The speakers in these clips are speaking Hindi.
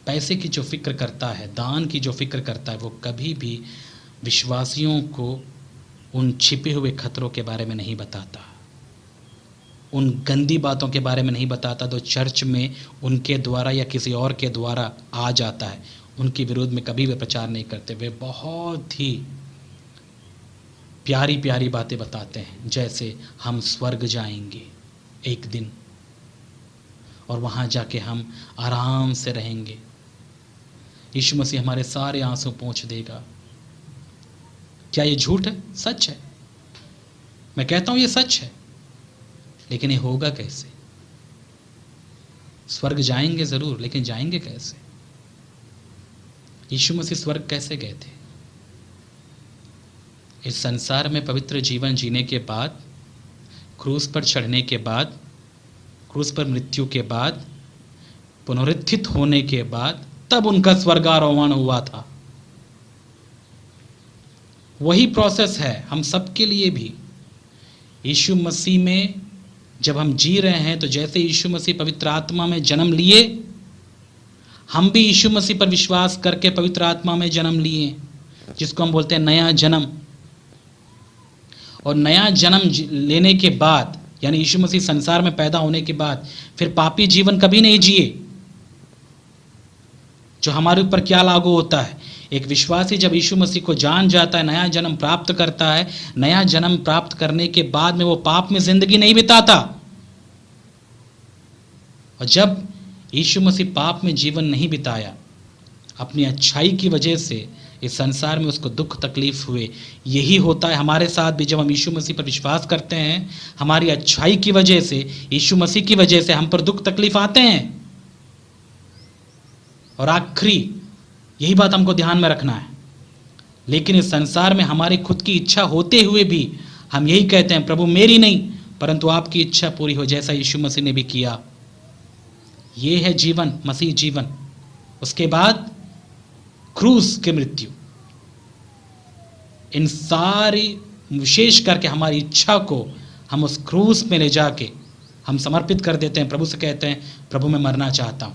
पैसे की जो फिक्र करता है, दान की जो फिक्र करता है, वो कभी भी विश्वासियों को उन छिपे हुए खतरों के बारे में नहीं बताता, उन गंदी बातों के बारे में नहीं बताता जो चर्च में उनके द्वारा या किसी और के द्वारा आ जाता है। उनके विरोध में कभी वे प्रचार नहीं करते। वे बहुत ही प्यारी प्यारी बातें बताते हैं, जैसे हम स्वर्ग जाएंगे एक दिन और वहाँ जाके हम आराम से रहेंगे, यीशु मसीह हमारे सारे आंसू पोंछ देगा। क्या ये झूठ है? सच है। मैं कहता हूँ ये सच है, लेकिन ये होगा कैसे? स्वर्ग जाएंगे ज़रूर, लेकिन जाएंगे कैसे? यीशु मसीह स्वर्ग कैसे गए थे? इस संसार में पवित्र जीवन जीने के बाद, क्रूस पर चढ़ने के बाद, क्रूस पर मृत्यु के बाद, पुनरुत्थित होने के बाद, तब उनका स्वर्गारोहण हुआ था। वही प्रोसेस है हम सबके लिए भी। यीशु मसीह में जब हम जी रहे हैं, तो जैसे यीशु मसीह पवित्र आत्मा में जन्म लिए, हम भी यीशु मसीह पर विश्वास करके पवित्र आत्मा में जन्म लिए, जिसको हम बोलते हैं नया जन्म। और नया जन्म लेने के बाद, यानी यीशु मसीह संसार में पैदा होने के बाद, फिर पापी जीवन कभी नहीं जिए। जो हमारे ऊपर क्या लागू होता है, एक विश्वासी जब यीशु मसीह को जान जाता है, नया जन्म प्राप्त करता है, नया जन्म प्राप्त करने के बाद में वो पाप में जिंदगी नहीं बिताता। और जब यीशु मसीह पाप में जीवन नहीं बिताया, अपनी अच्छाई की वजह से इस संसार में उसको दुख तकलीफ हुए। यही होता है हमारे साथ भी। जब हम यीशु मसीह पर विश्वास करते हैं, हमारी अच्छाई की वजह से, यीशु मसीह की वजह से हम पर दुख तकलीफ आते हैं। और आखिरी यही बात हमको ध्यान में रखना है, लेकिन इस संसार में हमारी खुद की इच्छा होते हुए भी हम यही कहते हैं, प्रभु मेरी नहीं परंतु आपकी इच्छा पूरी हो, जैसा यीशु मसीह ने भी किया। ये है जीवन, मसीह जीवन। उसके बाद क्रूस की मृत्यु। इन सारी विशेष करके हमारी इच्छा को हम उस क्रूस में ले जाके हम समर्पित कर देते हैं। प्रभु से कहते हैं, प्रभु मैं मरना चाहता हूं,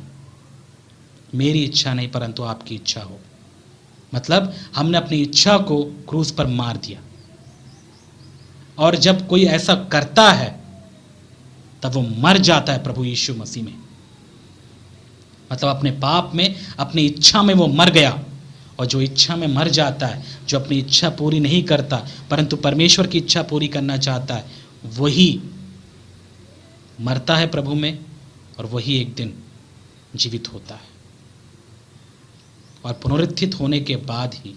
मेरी इच्छा नहीं परंतु आपकी इच्छा हो। मतलब हमने अपनी इच्छा को क्रूस पर मार दिया। और जब कोई ऐसा करता है तब वो मर जाता है प्रभु यीशु मसीह में। मतलब अपने पाप में, अपनी इच्छा में वो मर गया। और जो इच्छा में मर जाता है, जो अपनी इच्छा पूरी नहीं करता परंतु परमेश्वर की इच्छा पूरी करना चाहता है, वही मरता है प्रभु में, और वही एक दिन जीवित होता है। और पुनरुत्थित होने के बाद ही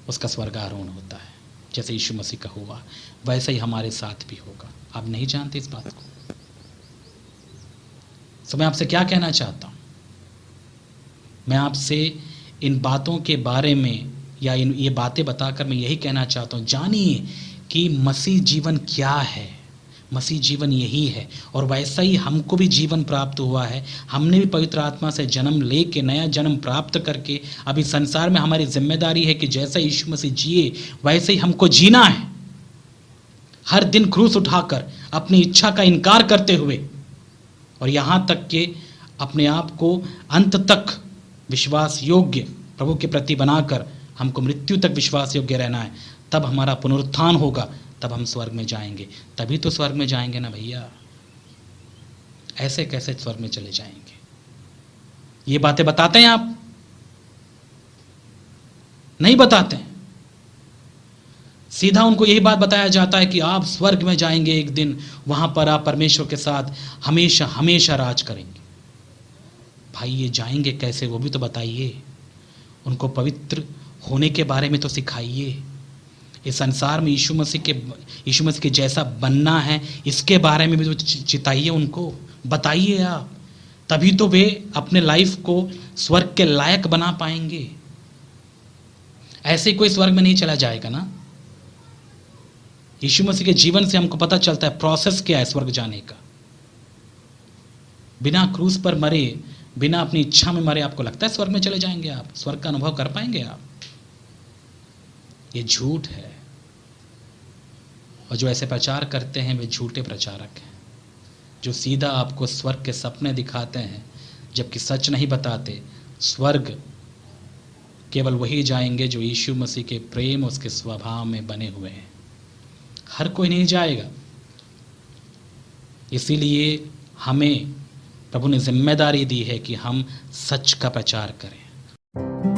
उसका स्वर्गारोहण होता है। जैसे यीशु मसीह का हुआ, वैसे ही हमारे साथ भी होगा। आप नहीं जानते इस बात को। तो मैं आपसे क्या कहना चाहता हूं? मैं आपसे इन बातों के बारे में, या ये बातें बताकर मैं यही कहना चाहता हूं, जानिए कि मसीह जीवन क्या है। मसीह जीवन यही है। और वैसा ही हमको भी जीवन प्राप्त हुआ है। हमने भी पवित्र आत्मा से जन्म लेके, नया जन्म प्राप्त करके, अभी संसार में हमारी जिम्मेदारी है कि जैसा यीशु मसीह जिए वैसे ही हमको जीना है। हर दिन क्रूस उठाकर, अपनी इच्छा का इनकार करते हुए, और यहाँ तक कि अपने आप को अंत तक विश्वास योग्य प्रभु के प्रति बनाकर हमको मृत्यु तक विश्वास योग्य रहना है। तब हमारा पुनरुत्थान होगा, तब हम स्वर्ग में जाएंगे। तभी तो स्वर्ग में जाएंगे ना भैया। ऐसे कैसे स्वर्ग में चले जाएंगे? ये बातें बताते हैं आप? नहीं बताते हैं। सीधा उनको यही बात बताया जाता है कि आप स्वर्ग में जाएंगे एक दिन, वहां पर आप परमेश्वर के साथ हमेशा हमेशा राज करेंगे। भाई ये जाएंगे कैसे, वो भी तो बताइए। उनको पवित्र होने के बारे में तो सिखाइए। इस संसार में यीशु मसीह के जैसा बनना है, इसके बारे में भी तो चिताइए उनको, बताइए आप। तभी तो वे अपने लाइफ को स्वर्ग के लायक बना पाएंगे। ऐसे कोई स्वर्ग में नहीं चला जाएगा ना। यीशु मसीह के जीवन से हमको पता चलता है प्रोसेस क्या है स्वर्ग जाने का। बिना क्रूस पर मरे, बिना अपनी इच्छा में मरे, आपको लगता है स्वर्ग में चले जाएंगे आप? स्वर्ग का अनुभव कर पाएंगे आप? ये झूठ है। और जो ऐसे प्रचार करते हैं वे झूठे प्रचारक हैं, जो सीधा आपको स्वर्ग के सपने दिखाते हैं, जबकि सच नहीं बताते, स्वर्ग केवल वही जाएंगे जो यीशु मसीह के प्रेम और उसके स्वभाव में बने हुए हैं। हर कोई नहीं जाएगा। इसीलिए हमें प्रभु ने जिम्मेदारी दी है कि हम सच का प्रचार करें।